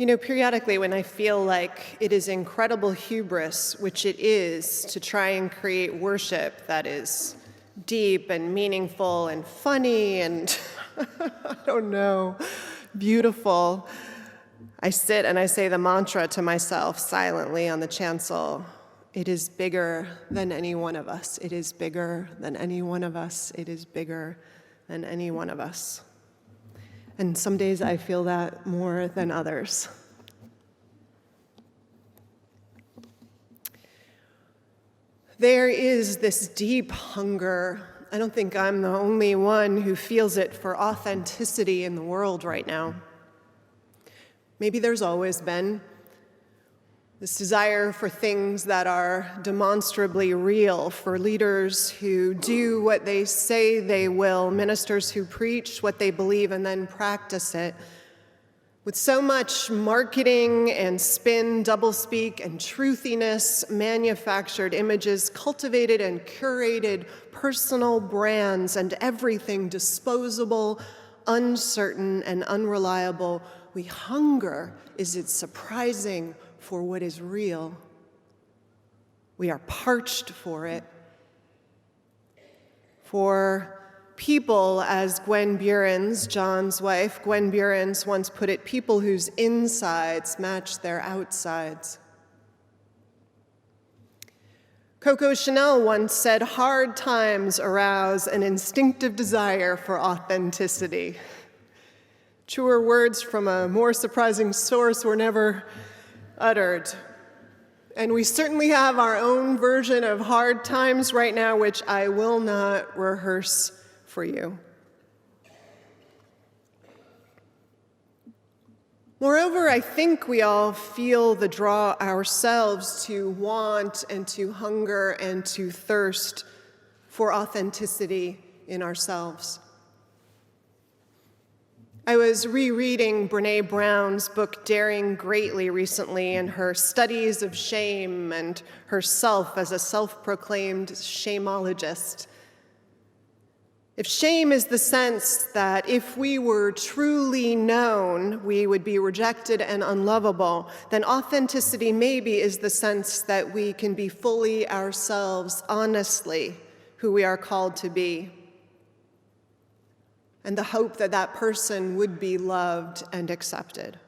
Periodically when I feel like it is incredible hubris, which it is, to try and create worship that is deep and meaningful and funny and, I don't know, beautiful, I sit and I say the mantra to myself silently on the chancel. It is bigger than any one of us. It is bigger than any one of us. It is bigger than any one of us. And some days I feel that more than others. There is this deep hunger. I don't think I'm the only one who feels it for authenticity in the world right now. Maybe there's always been this desire for things that are demonstrably real, for leaders who do what they say they will, ministers who preach what they believe and then practice it. With so much marketing and spin, doublespeak, and truthiness, manufactured images, cultivated and curated personal brands, and everything disposable, uncertain, and unreliable, we hunger. Is it surprising for what is real? We are parched for it. For people, as Gwen Burens, John's wife, Gwen Burens once put it, people whose insides match their outsides. Coco Chanel once said, "Hard times arouse an instinctive desire for authenticity." Truer words from a more surprising source were never uttered. And we certainly have our own version of hard times right now, which I will not rehearse for you. Moreover, I think we all feel the draw ourselves to want and to hunger and to thirst for authenticity in ourselves. I was rereading Brené Brown's book, Daring Greatly, recently, and her studies of shame and herself as a self-proclaimed shameologist. If shame is the sense that if we were truly known, we would be rejected and unlovable, then authenticity maybe is the sense that we can be fully ourselves, honestly, who we are called to be, and the hope that that person would be loved and accepted.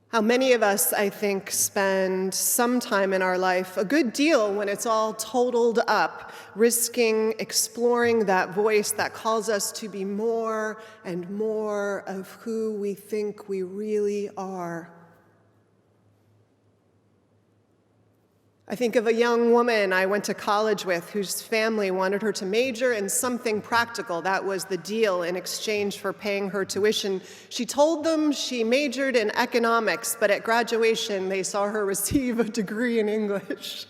How many of us, I think, spend some time in our life, a good deal when it's all totaled up, risking exploring that voice that calls us to be more and more of who we think we really are. I think of a young woman I went to college with whose family wanted her to major in something practical. That was the deal in exchange for paying her tuition. She told them she majored in economics, but at graduation they saw her receive a degree in English.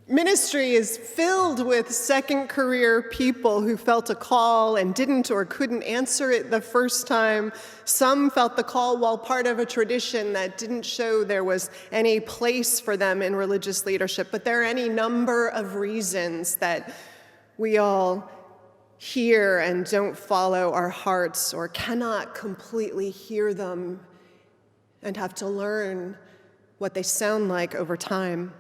Ministry is filled with second career people who felt a call and didn't or couldn't answer it the first time. Some felt the call while part of a tradition that didn't show there was any place for them in religious leadership. But there are any number of reasons that we all hear and don't follow our hearts or cannot completely hear them and have to learn what they sound like over time.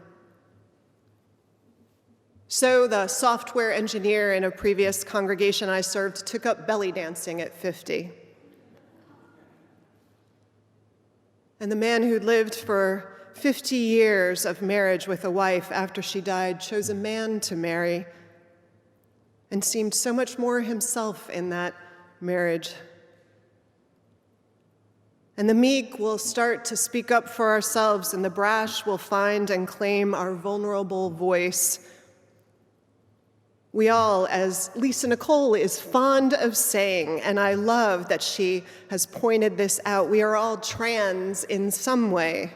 So the software engineer in a previous congregation I served took up belly dancing at 50. And the man who'd lived for 50 years of marriage with a wife after she died chose a man to marry and seemed so much more himself in that marriage. And the meek will start to speak up for ourselves, and the brash will find and claim our vulnerable voice. We all, as Lisa Nicole is fond of saying, and I love that she has pointed this out, we are all trans in some way,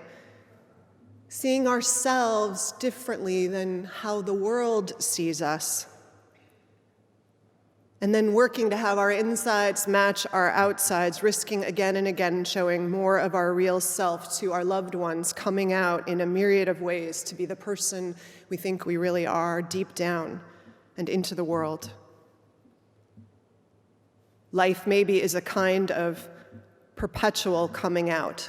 seeing ourselves differently than how the world sees us, and then working to have our insides match our outsides, risking again and again showing more of our real self to our loved ones, coming out in a myriad of ways to be the person we think we really are deep down and into the world. Life maybe is a kind of perpetual coming out.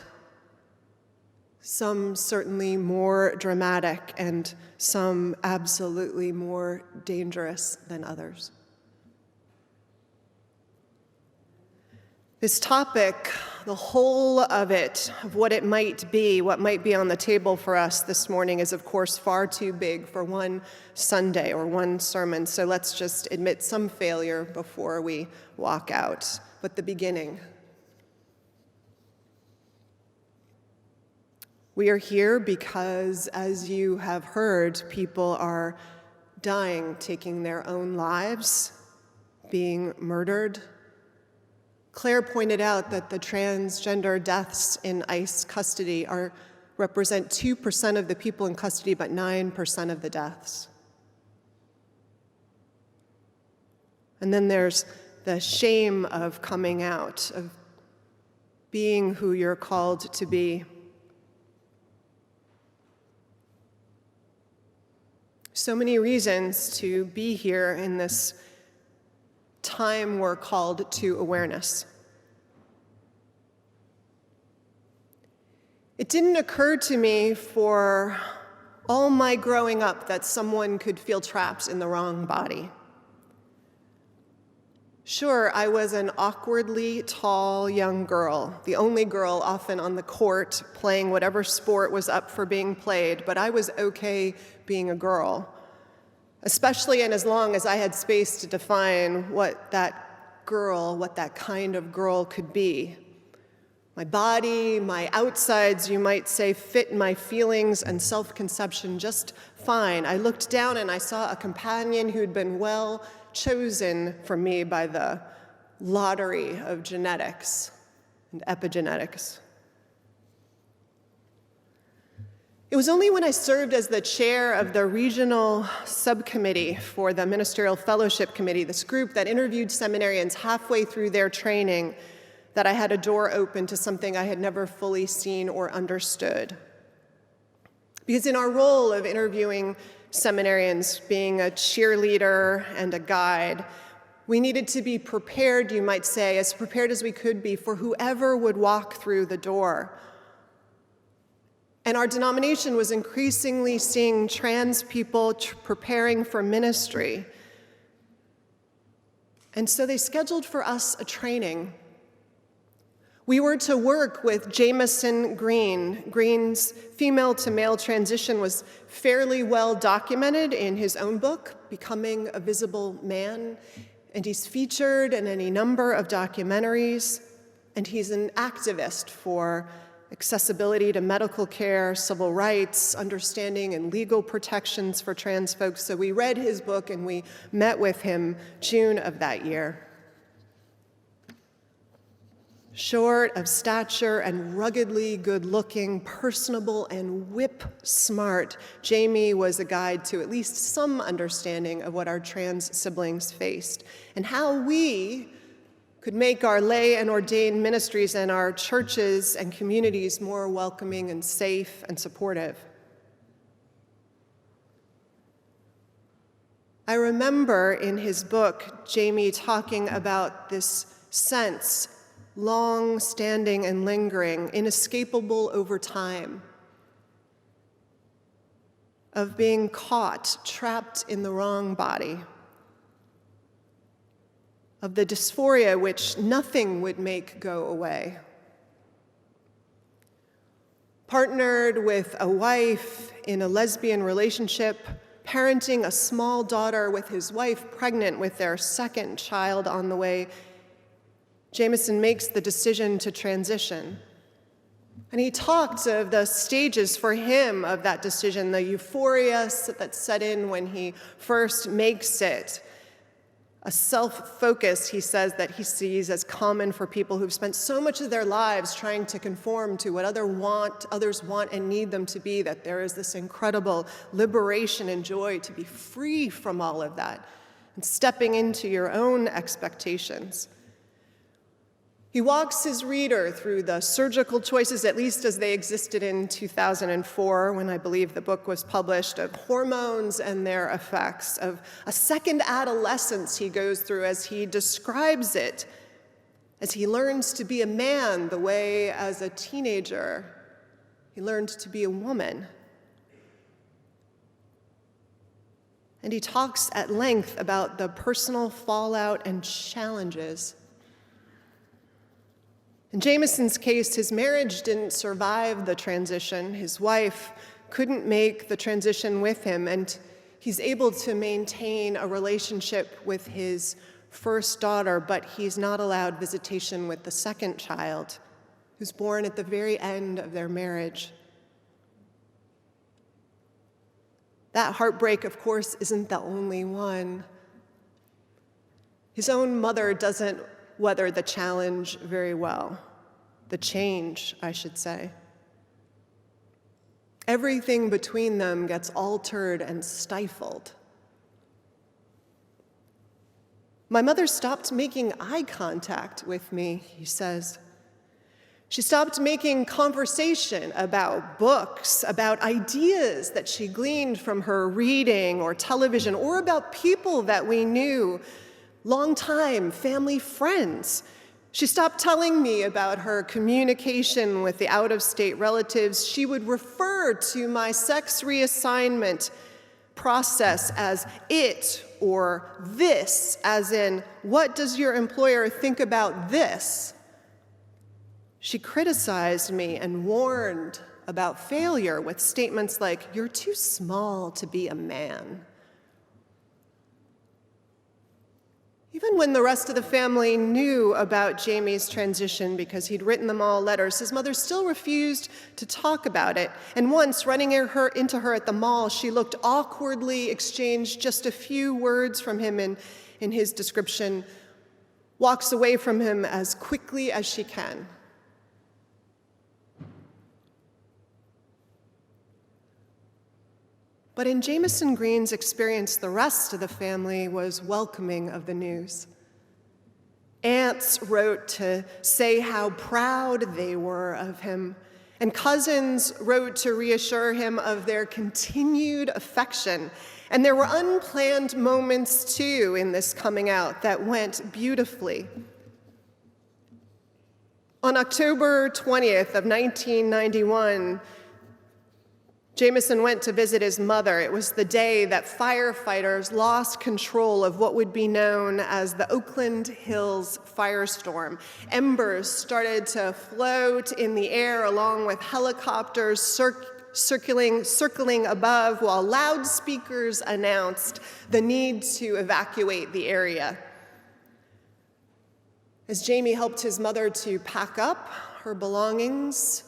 Some certainly more dramatic and some absolutely more dangerous than others. This topic, the whole of it, of what it might be, what might be on the table for us this morning, is of course far too big for one Sunday or one sermon, so let's just admit some failure before we walk out. But the beginning. We are here because, as you have heard, people are dying, taking their own lives, being murdered. Claire pointed out that the transgender deaths in ICE custody represent 2% of the people in custody, but 9% of the deaths. And then there's the shame of coming out, of being who you're called to be. So many reasons to be here in this time we're called to awareness. It didn't occur to me for all my growing up that someone could feel trapped in the wrong body. Sure, I was an awkwardly tall young girl, the only girl often on the court playing whatever sport was up for being played, but I was okay being a girl, especially and as long as I had space to define what that kind of girl could be. My body, my outsides, you might say, fit my feelings and self-conception just fine. I looked down and I saw a companion who'd been well chosen for me by the lottery of genetics and epigenetics. It was only when I served as the chair of the regional subcommittee for the Ministerial Fellowship Committee, this group that interviewed seminarians halfway through their training, that I had a door open to something I had never fully seen or understood. Because in our role of interviewing seminarians, being a cheerleader and a guide, we needed to be prepared, you might say, as prepared as we could be for whoever would walk through the door. And our denomination was increasingly seeing trans people preparing for ministry. And so they scheduled for us a training. We were to work with Jamison Green. Green's female-to-male transition was fairly well documented in his own book, Becoming a Visible Man, and he's featured in any number of documentaries, and he's an activist for accessibility to medical care, civil rights, understanding and legal protections for trans folks. So we read his book and we met with him June of that year. Short of stature and ruggedly good-looking, personable and whip-smart, Jamie was a guide to at least some understanding of what our trans siblings faced and how we could make our lay and ordained ministries and our churches and communities more welcoming and safe and supportive. I remember in his book, Jamie talking about this sense, long-standing and lingering, inescapable over time, of being caught, trapped in the wrong body, of the dysphoria which nothing would make go away. Partnered with a wife in a lesbian relationship, parenting a small daughter with his wife pregnant with their second child on the way, Jamison makes the decision to transition. And he talked of the stages for him of that decision, the euphoria that set in when he first makes it. A self-focus, he says, that he sees as common for people who've spent so much of their lives trying to conform to what others want and need them to be, that there is this incredible liberation and joy to be free from all of that and stepping into your own expectations. He walks his reader through the surgical choices, at least as they existed in 2004, when I believe the book was published, of hormones and their effects, of a second adolescence he goes through as he describes it, as he learns to be a man the way as a teenager he learned to be a woman. And he talks at length about the personal fallout and challenges. In Jameson's case, his marriage didn't survive the transition. His wife couldn't make the transition with him, and he's able to maintain a relationship with his first daughter, but he's not allowed visitation with the second child, who's born at the very end of their marriage. That heartbreak, of course, isn't the only one. His own mother doesn't weather the challenge very well. The change, I should say. Everything between them gets altered and stifled. My mother stopped making eye contact with me, he says. She stopped making conversation about books, about ideas that she gleaned from her reading or television, or about people that we knew, longtime family friends. She stopped telling me about her communication with the out-of-state relatives. She would refer to my sex reassignment process as it or this, as in, what does your employer think about this? She criticized me and warned about failure with statements like, "You're too small to be a man." Even when the rest of the family knew about Jamie's transition because he'd written them all letters, his mother still refused to talk about it. And once, running into her at the mall, she looked awkwardly, exchanged just a few words from him in his description, walks away from him as quickly as she can. But in Jameson Green's experience, the rest of the family was welcoming of the news. Aunts wrote to say how proud they were of him, and cousins wrote to reassure him of their continued affection. And there were unplanned moments, too, in this coming out that went beautifully. On October 20th of 1991, Jameson went to visit his mother. It was the day that firefighters lost control of what would be known as the Oakland Hills firestorm. Embers started to float in the air along with helicopters circling above, while loudspeakers announced the need to evacuate the area. As Jamie helped his mother to pack up her belongings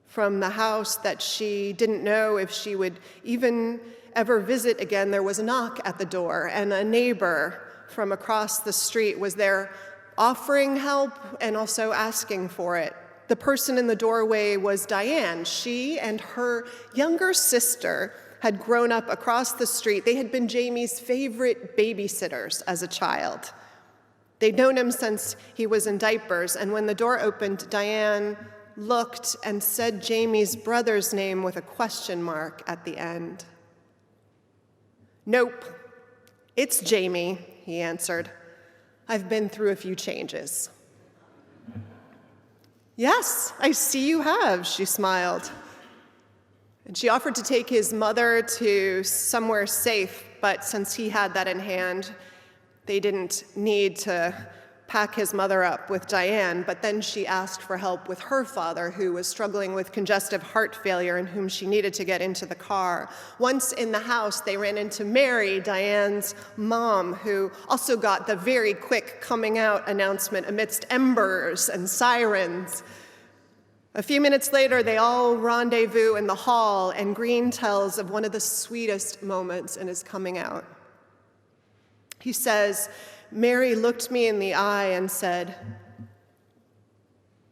from the house that she didn't know if she would even ever visit again, there was a knock at the door, and a neighbor from across the street was there offering help and also asking for it. The person in the doorway was Diane. She and her younger sister had grown up across the street. They had been Jamie's favorite babysitters as a child. They'd known him since he was in diapers, and when the door opened, Diane looked and said Jamie's brother's name with a question mark at the end. "Nope, it's Jamie," he answered. "I've been through a few changes." "Yes, I see you have," she smiled. And she offered to take his mother to somewhere safe, but since he had that in hand, they didn't need to pack his mother up with Diane, but then she asked for help with her father, who was struggling with congestive heart failure and whom she needed to get into the car. Once in the house, they ran into Mary, Diane's mom, who also got the very quick coming out announcement amidst embers and sirens. A few minutes later, they all rendezvous in the hall, and Green tells of one of the sweetest moments in his coming out. He says, "Mary looked me in the eye and said,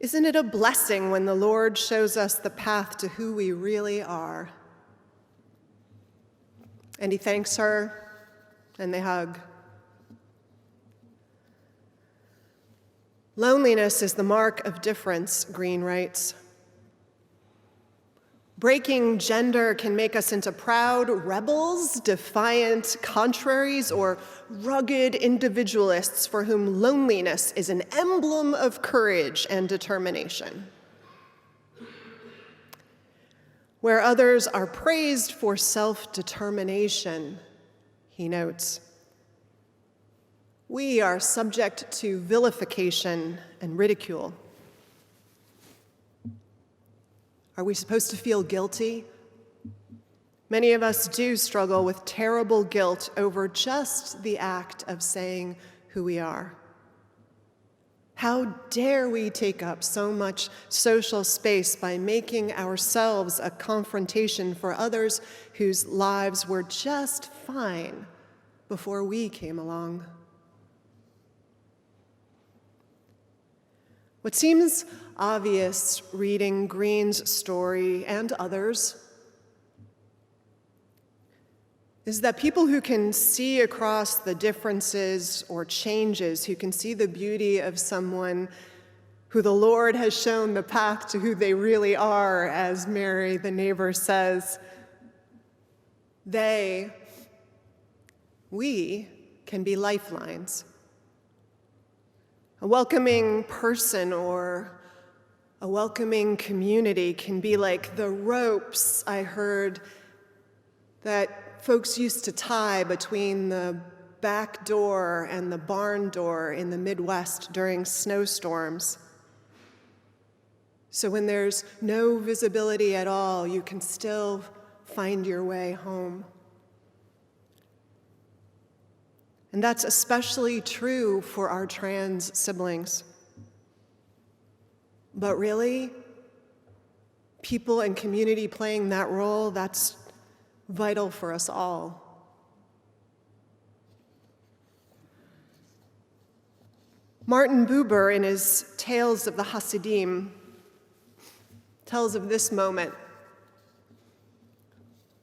'Isn't it a blessing when the Lord shows us the path to who we really are?'" And he thanks her, and they hug. "Loneliness is the mark of difference," Green writes. Breaking gender can make us into proud rebels, defiant contraries, or rugged individualists for whom loneliness is an emblem of courage and determination. Where others are praised for self-determination, he notes, we are subject to vilification and ridicule. Are we supposed to feel guilty? Many of us do struggle with terrible guilt over just the act of saying who we are. How dare we take up so much social space by making ourselves a confrontation for others whose lives were just fine before we came along? What seems obvious reading Green's story and others is that people who can see across the differences or changes, who can see the beauty of someone who the Lord has shown the path to who they really are, as Mary, the neighbor, says, we can be lifelines. A welcoming person or a welcoming community can be like the ropes I heard that folks used to tie between the back door and the barn door in the Midwest during snowstorms. So when there's no visibility at all, you can still find your way home. And that's especially true for our trans siblings. But really, people and community playing that role, that's vital for us all. Martin Buber, in his Tales of the Hasidim, tells of this moment.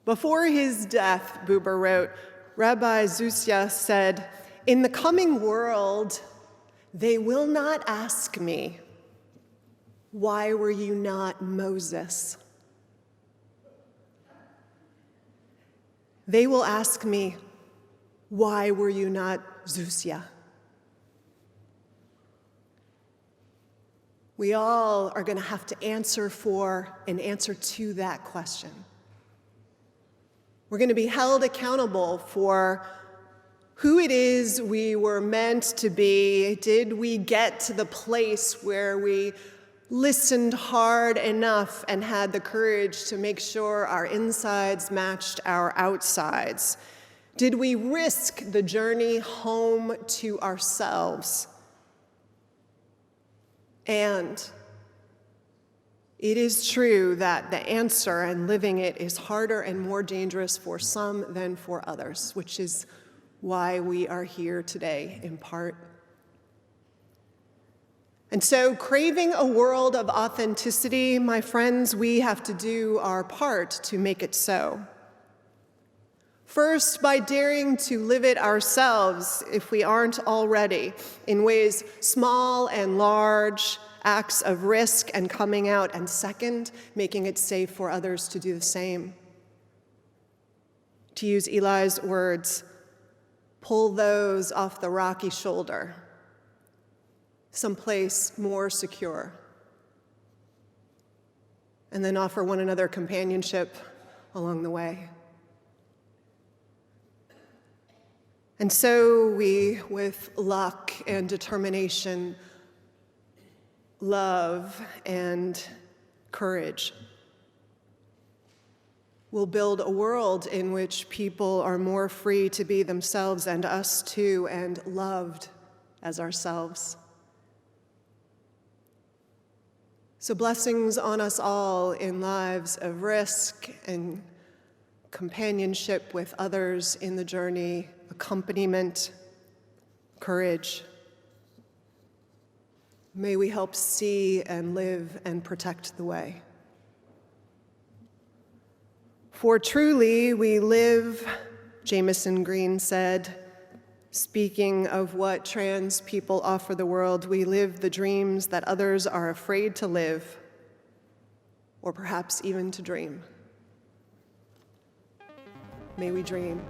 Before his death, Buber wrote, Rabbi Zusia said, "In the coming world, they will not ask me, 'Why were you not Moses?' They will ask me, 'Why were you not Zusia?'" We all are going to have to answer for and answer to that question. We're going to be held accountable for who it is we were meant to be. Did we get to the place where we listened hard enough and had the courage to make sure our insides matched our outsides? Did we risk the journey home to ourselves? And it is true that the answer and living it is harder and more dangerous for some than for others, which is why we are here today, in part. And so, craving a world of authenticity, my friends, we have to do our part to make it so. First, by daring to live it ourselves, if we aren't already, in ways small and large, acts of risk and coming out, and second, making it safe for others to do the same. To use Eli's words, pull those off the rocky shoulder, someplace more secure, and then offer one another companionship along the way. And so we, with luck and determination, love and courage, will build a world in which people are more free to be themselves, and us too, and loved as ourselves. So blessings on us all in lives of risk and companionship with others in the journey, accompaniment, courage. May we help see and live and protect the way. For truly we live, Jameson Green said, speaking of what trans people offer the world, we live the dreams that others are afraid to live. or perhaps even to dream. May we dream.